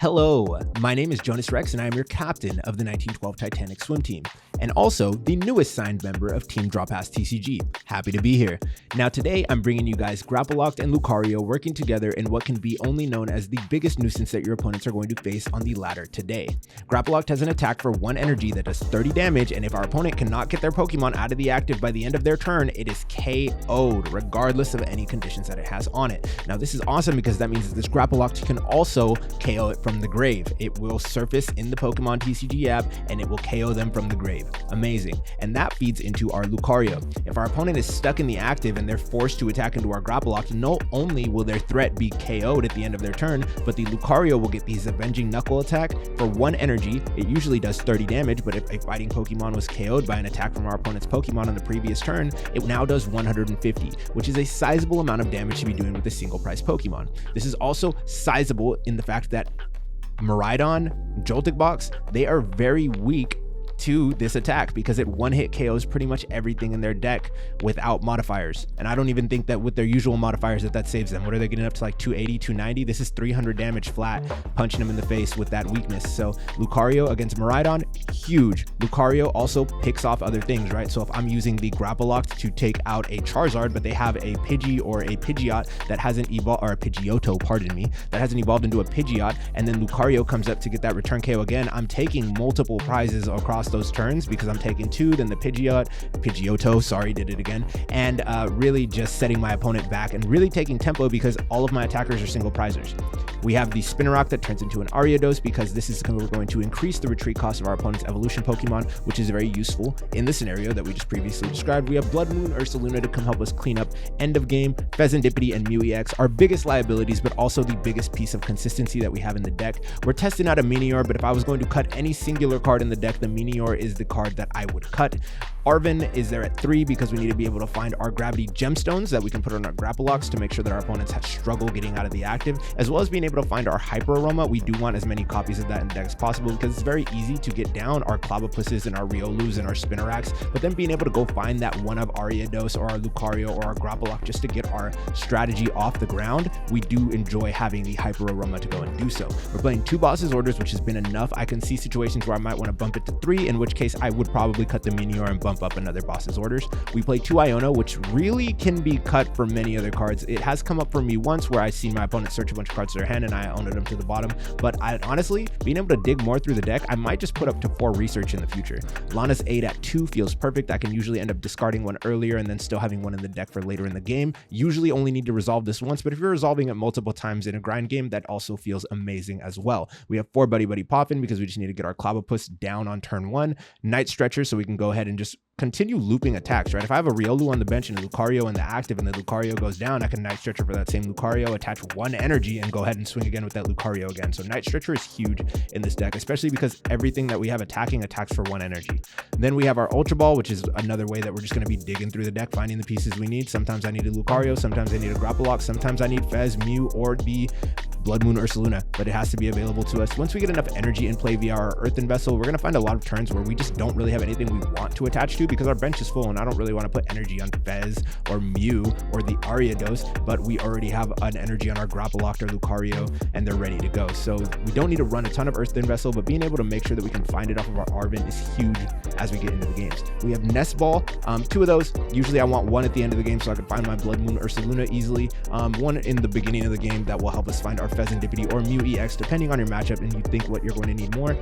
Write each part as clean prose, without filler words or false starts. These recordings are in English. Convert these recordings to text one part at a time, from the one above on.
Hello, my name is Jonas Rex and I am your captain of the 1912 Titanic swim team, and also the newest signed member of Team Drop Ass TCG. Happy to be here. Now today I'm bringing you guys Grapploct and Lucario working together in what can be only known as the biggest nuisance that your opponents are going to face on the ladder today. Grapploct has an attack for 1 energy that does 30 damage, and if our opponent cannot get their Pokemon out of the active by the end of their turn, it is KO'd regardless of any conditions that it has on it. Now this is awesome because that means that this Grapploct can also KO it from the grave. It will surface in the Pokemon TCG app and it will KO them from the grave. Amazing. And that feeds into our Lucario. If our opponent is stuck in the active and they're forced to attack into our Grapploct, not only will their threat be KO'd at the end of their turn, but the Lucario will get these Avenging Knuckle attack for 1 energy. It usually does 30 damage, but if a fighting Pokemon was KO'd by an attack from our opponent's Pokemon on the previous turn, it now does 150, which is a sizable amount of damage to be doing with a single price Pokemon. This is also sizable in the fact that Miraidon, Joltik Box, they are very weak to this attack because it one-hit KOs pretty much everything in their deck without modifiers. And I don't even think that with their usual modifiers that saves them. What are they getting up to, like 280, 290? This is 300 damage flat, punching them in the face with that weakness. So Lucario against Miraidon, huge. Lucario also picks off other things, right? So if I'm using the Grapploct to take out a Charizard, but they have a Pidgey or a Pidgeot that hasn't evolved, or a Pidgeotto, pardon me, that hasn't evolved into a Pidgeot, and then Lucario comes up to get that return KO again, I'm taking multiple prizes across those turns because I'm taking 2, then the Pidgeotto, sorry, did it again, and really just setting my opponent back and really taking tempo because all of my attackers are single prizers. We have the Spinarak that turns into an Ariados because this is going to increase the retreat cost of our opponent's evolution Pokemon, which is very useful in the scenario that we just previously described. We have Bloodmoon Ursaluna to come help us clean up end of game. Fezandipiti and Mew EX, our biggest liabilities, but also the biggest piece of consistency that we have in the deck. We're testing out a Minior, but if I was going to cut any singular card in the deck, the Minior is the card that I would cut. Arven is there at 3 because we need to be able to find our Gravity Gemstones that we can put on our Grapplocts to make sure that our opponents have struggle getting out of the active, as well as being able to find our Hyper Aroma. We do want as many copies of that in the deck as possible because it's very easy to get down our Clobbopuses and our Riolus and our Spinaraks, but then being able to go find that one of Ariados or our Lucario or our Grapploct just to get our strategy off the ground, we do enjoy having the Hyper Aroma to go and do so. We're playing 2 bosses orders, which has been enough. I can see situations where I might want to bump it to 3, in which case I would probably cut the Minior and bump up another boss's orders. We play 2 Iono, which really can be cut for many other cards. It has come up for me once where I see my opponent search a bunch of cards to their hand and I owned them to the bottom, but honestly, being able to dig more through the deck, I might just put up to 4 research in the future. Lana's 8 at 2 feels perfect. I can usually end up discarding one earlier and then still having one in the deck for later in the game. Usually only need to resolve this once, but if you're resolving it multiple times in a grind game, that also feels amazing as well. We have 4 Buddy-Buddy Poffin because we just need to get our Clobbopus down on turn 1. Night Stretcher so we can go ahead and just continue looping attacks, right? If I have a Riolu on the bench and a Lucario in the active and the Lucario goes down, I can Night Stretcher for that same Lucario, attach 1 energy and go ahead and swing again with that Lucario again. So Night Stretcher is huge in this deck, especially because everything that we have attacking attacks for 1 energy. Then we have our Ultra Ball, which is another way that we're just going to be digging through the deck, finding the pieces we need. Sometimes I need a Lucario, sometimes I need a Grapploct, sometimes I need Fez, Mew, or the Bloodmoon Ursaluna, but it has to be available to us. Once we get enough energy in play via our Earthen Vessel, we're going to find a lot of turns where we just don't really have anything we want to attach to because our bench is full and I don't really want to put energy on Fez or Mew or the Ariados, but we already have an energy on our Grapploct or Lucario and they're ready to go. So we don't need to run a ton of Earthen Vessel, but being able to make sure that we can find it off of our Arven is huge as we get into the games. We have Nest Ball, 2 of those. Usually I want 1 at the end of the game so I can find my Bloodmoon Ursaluna easily. 1 in the beginning of the game that will help us find our Fezandipiti or Mew EX, depending on your matchup and you think what you're going to need more.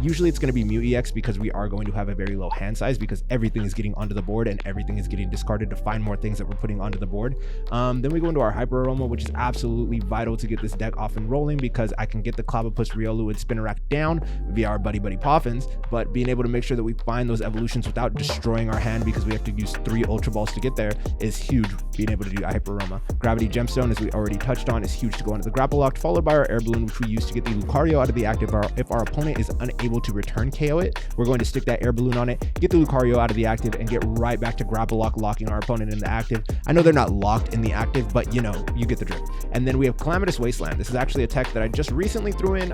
Usually it's going to be Mew EX because we are going to have a very low hand size because everything is getting onto the board and everything is getting discarded to find more things that we're putting onto the board. Then we go into our Hyper Aroma, which is absolutely vital to get this deck off and rolling because I can get the Clobbopus, Riolu, and Spinarak down via our Buddy-Buddy Poffins, but being able to make sure that we find those evolutions without destroying our hand because we have to use 3 Ultra Balls to get there is huge. Being able to do Hyper Aroma. Gravity Gemstone, as we already touched on, is huge to go into the Grapploct, followed by our Air Balloon, which we use to get the Lucario out of the active. If our opponent is unable to return KO it, we're going to stick that Air Balloon on it, get the Lucario out of the active, and get right back to Grapploct, locking our opponent in the active. I know they're not locked in the active, but you know, you get the drift. And then we have Calamitous Wasteland. This is actually a tech that I just recently threw in.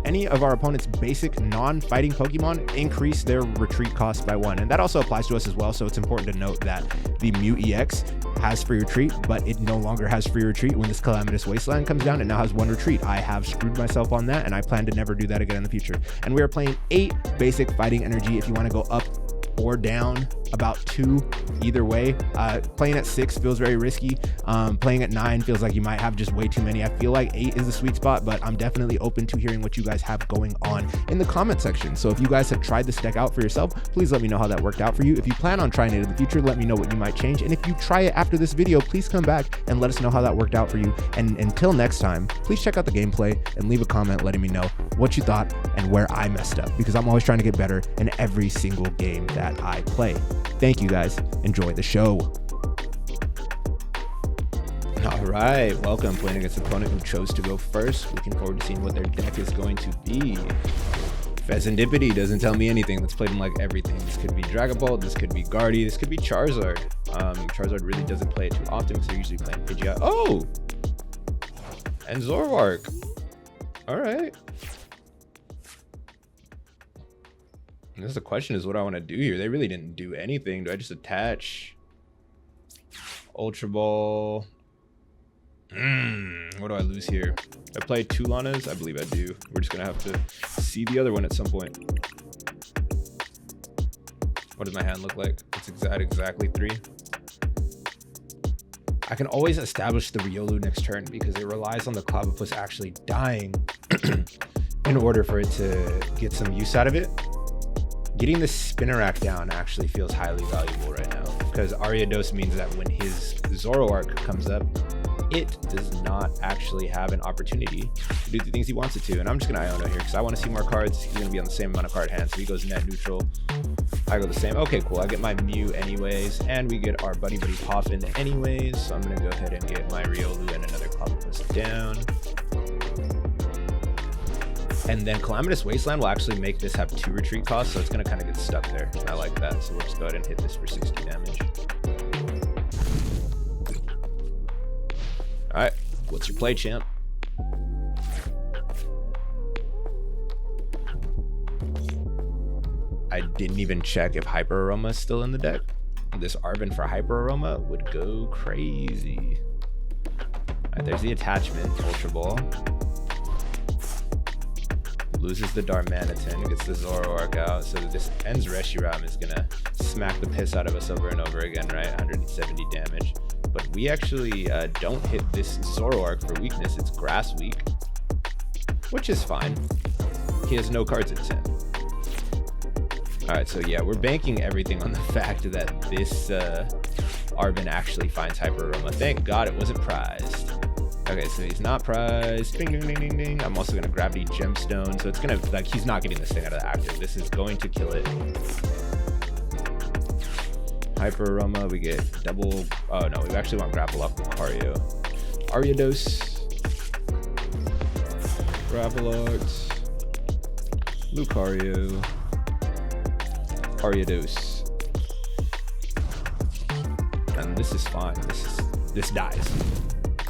Any of our opponent's basic non-fighting Pokemon increase their retreat cost by 1, and that also applies to us as well. So it's important to note that the Mew EX has free retreat, but it no longer has free retreat when this Calamitous Wasteland comes down. It now has 1 retreat. I have screwed myself on that, and I plan to never do that again in the future. And we are playing 8 basic fighting energy. If you want to go up or down, about 2 either way. Playing at 6 feels very risky. Playing at 9 feels like you might have just way too many. I feel like 8 is the sweet spot, but I'm definitely open to hearing what you guys have going on in the comment section. So if you guys have tried this deck out for yourself, please let me know how that worked out for you. If you plan on trying it in the future, let me know what you might change. And if you try it after this video, please come back and let us know how that worked out for you. And until next time, please check out the gameplay and leave a comment letting me know what you thought and where I messed up, because I'm always trying to get better in every single game that I play. Thank you guys. Enjoy the show. All right, welcome. Playing against an opponent who chose to go first. Looking forward to seeing what their deck is going to be. Fezandipiti doesn't tell me anything. Let's play them like everything. This could be Dragon Ball, this could be Guardy, this could be Charizard. Charizard really doesn't play it too often because they're usually playing Pidgeot. Oh! And Zoroark. All right. I guess the question is what I want to do here. They really didn't do anything. Do I just attach Ultra Ball? What do I lose here? I play 2 Lanas? I believe I do. We're just going to have to see the other one at some point. What does my hand look like? It's exactly 3. I can always establish the Riolu next turn because it relies on the Clobbopus actually dying in order for it to get some use out of it. Getting the Spinarak down actually feels highly valuable right now because Ariados means that when his Zoroark comes up, it does not actually have an opportunity to do the things he wants it to. And I'm just going to Iono here because I want to see more cards. He's going to be on the same amount of card hands, so he goes net neutral. I go the same. Okay, cool. I get my Mew anyways, and we get our Buddy-Buddy Poffin anyways. So I'm going to go ahead and get my Riolu and another Clobbopus down. And then Calamitous Wasteland will actually make this have 2 retreat costs, so it's going to kind of get stuck there. I like that, so we'll just go ahead and hit this for 60 damage. Alright, what's your play, champ? I didn't even check if Hyper Aroma is still in the deck. This Arven for Hyper Aroma would go crazy. Alright, there's the attachment, Ultra Ball. Loses the Darmanitan, gets the Zoroark out, so this ends Reshiram is gonna smack the piss out of us over and over again, right? 170 damage. But we actually don't hit this Zoroark for weakness. It's grass weak, which is fine. He has no cards in his hand. All right, so yeah, we're banking everything on the fact that this Arven actually finds Hyper Aroma. Thank God it wasn't prized. Okay, so he's not prized. Ding, ding, ding, ding, ding. I'm also going to Gravity Gemstone. So it's going to, like, he's not getting this thing out of the active. This is going to kill it. Hyper Aroma, we get double. Oh, no, we actually want Grapploct Lucario. Ariados. Grapploct. Lucario. Ariados. And this is fine. This dies.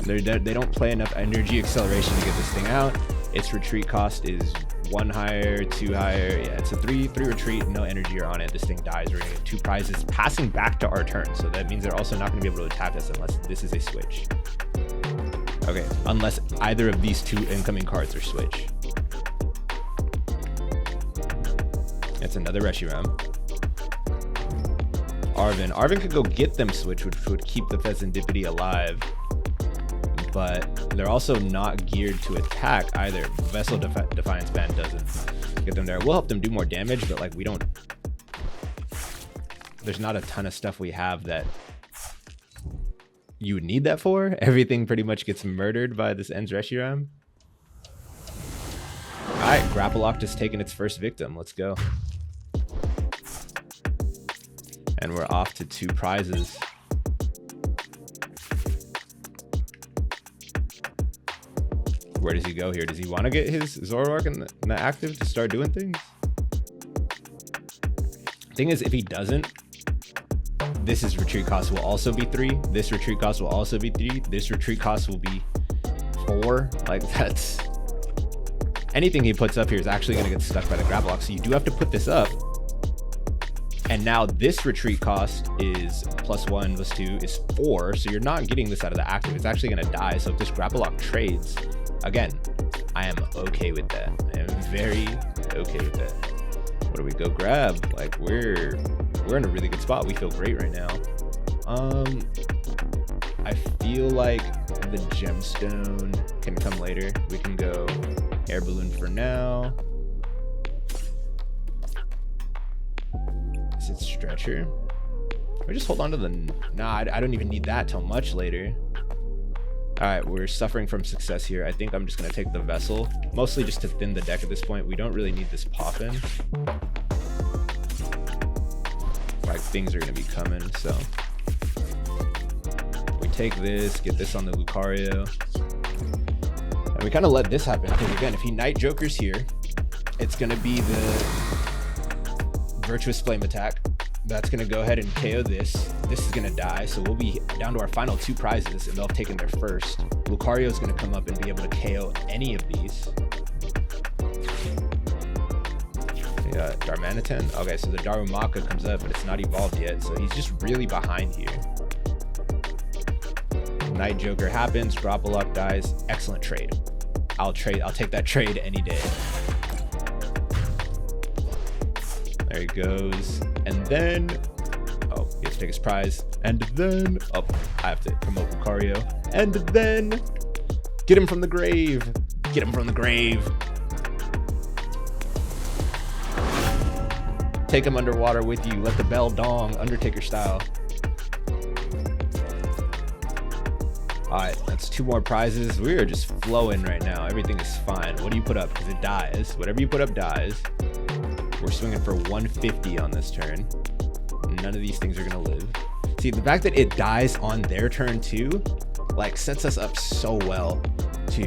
They don't play enough energy acceleration to get this thing out. Its retreat cost is 1 higher, 2 higher. Yeah, it's a 3 retreat, no energy on it. This thing dies. We're gonna get 2 prizes passing back to our turn. So that means they're also not gonna be able to attack us unless this is a switch. Okay, unless either of these 2 incoming cards are switch. It's another Reshiram. Arven could go get them switch, which would keep the Fezandipiti alive. But they're also not geared to attack either. Vessel Defiance Band doesn't get them there. We'll help them do more damage, but like we don't. There's not a ton of stuff we have that you would need that for. Everything pretty much gets murdered by this Ends Reshiram. Alright, Grapploct has taken its first victim. Let's go. And we're off to 2 prizes. Where does he go here? Does he want to get his Zoroark in the active to start doing things? Thing is, if he doesn't, this retreat cost will also be 3. This retreat cost will also be 3. This retreat cost will be 4. Like, that's... Anything he puts up here is actually going to get stuck by the Grapploct. So you do have to put this up. And now this retreat cost is +1 +2 is 4, so you're not getting this out of the active. It's actually going to die. So if this Grapploct trades, again, I am okay with that. I am very okay with that. What do we go grab? Like, we're in a really good spot. We feel great right now. I feel like the gemstone can come later. We can go Air Balloon for now. Is it Stretcher? Or just hold on to the... Nah, I don't even need that till much later. Alright, we're suffering from success here. I think I'm just going to take the Vessel. Mostly just to thin the deck at this point. We don't really need this Poffin. Like, things are going to be coming, so... We take this, get this on the Lucario. And we kind of let this happen. Because again, if he Night Jokers here, it's going to be the... Virtuous Flame attack. That's going to go ahead and KO this. This is going to die, so we'll be down to our final 2 prizes, and they'll have taken their first. Lucario is going to come up and be able to KO any of these. Yeah, Darmanitan. Okay, so the Darumaka comes up, but it's not evolved yet, so he's just really behind here. Night Joker happens, Grapploct dies. Excellent trade. I'll take that trade any day. There he goes. And then, oh, he has to take his prize. And then, oh, I have to promote Lucario. And then, get him from the grave. Get him from the grave. Take him underwater with you. Let the bell dong, Undertaker style. All right, that's 2 more prizes. We are just flowing right now. Everything is fine. What do you put up? Because it dies. Whatever you put up dies. We're swinging for 150 on this turn. None of these things are going to live. See, the fact that it dies on their turn too, like, sets us up so well to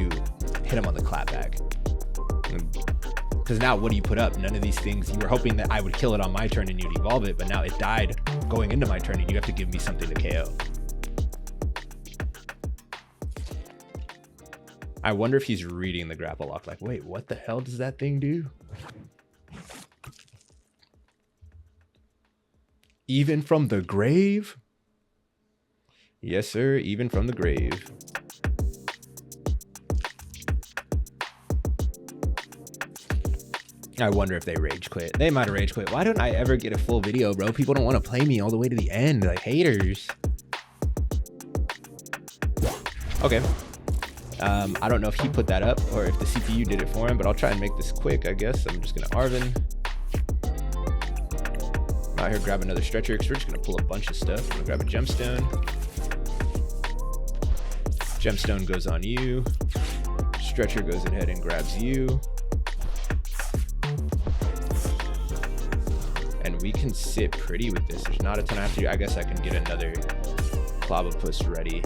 hit them on the clapback. Because now what do you put up? None of these things. You were hoping that I would kill it on my turn and you'd evolve it, but now it died going into my turn and you have to give me something to KO. I wonder if he's reading the Grapploct. Like, wait, what the hell does that thing do? Even from the grave? Yes, sir. Even from the grave. I wonder if they rage quit. They might have rage quit. Why don't I ever get a full video, bro? People don't want to play me all the way to the end. Like, haters. Okay. I don't know if he put that up or if the CPU did it for him, but I'll try and make this quick, I guess. I'm just going to Arven. Out here, grab another Stretcher because we're just going to pull a bunch of stuff. I'm going to grab a Gemstone. Gemstone goes on you. Stretcher goes ahead and grabs you. And we can sit pretty with this. There's not a ton after you. I guess I can get another Clobbopus ready.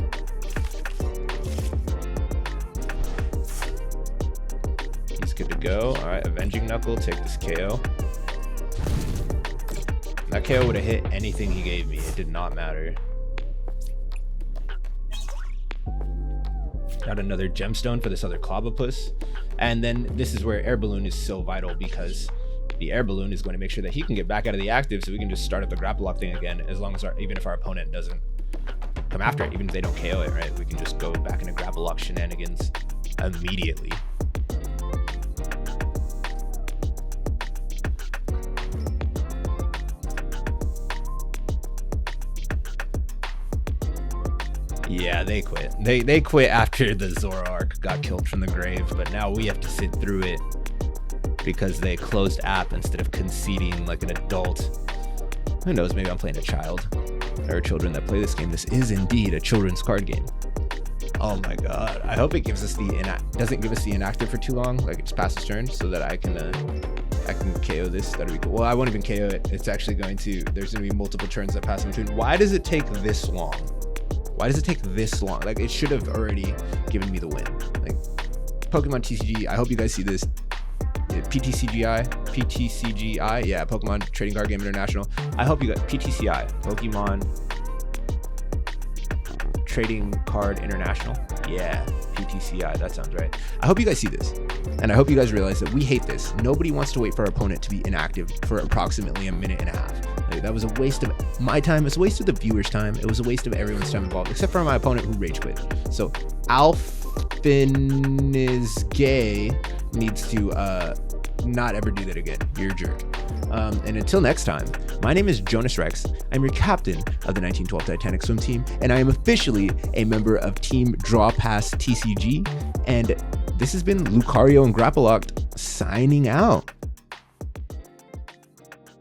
He's good to go. All right, Avenging Knuckle, take this KO. That KO would have hit anything he gave me. It did not matter. Got another Gemstone for this other Clobbopus. And then this is where Air Balloon is so vital, because the Air Balloon is going to make sure that he can get back out of the active, so we can just start up the Grapploct thing again, as long as even if our opponent doesn't come after it, even if they don't KO it, right? We can just go back into Grapploct shenanigans immediately. Yeah, they quit. They quit after the Zoroark got killed from the grave, but now we have to sit through it because they closed app instead of conceding like an adult. Who knows, maybe I'm playing a child. There are children that play this game. This is indeed a children's card game. Oh my god. I hope it gives us doesn't give us the inactive for too long, like it just passes turn, so that I can KO this. That'd be cool. Well, I won't even KO it. It's actually there's gonna be multiple turns that pass in between. Why does it take this long? Why does it take this long? Like, it should have already given me the win. Like, Pokemon TCG, I hope you guys see this. PTCGI, yeah, Pokemon Trading Card Game International. I hope you got PTCI, Pokemon Trading Card International. Yeah, PTCI, that sounds right. I hope you guys see this. And I hope you guys realize that we hate this. Nobody wants to wait for our opponent to be inactive for approximately a minute and a half. Like, that was a waste of my time. It was a waste of the viewers' time. It was a waste of everyone's time involved, except for my opponent who rage quit. So Alfin is gay needs to not ever do that again. You're a jerk. And until next time, my name is Jonas Rex. I'm your captain of the 1912 Titanic swim team, and I am officially a member of Team Draw Pass TCG. And this has been Lucario and Grapploct signing out.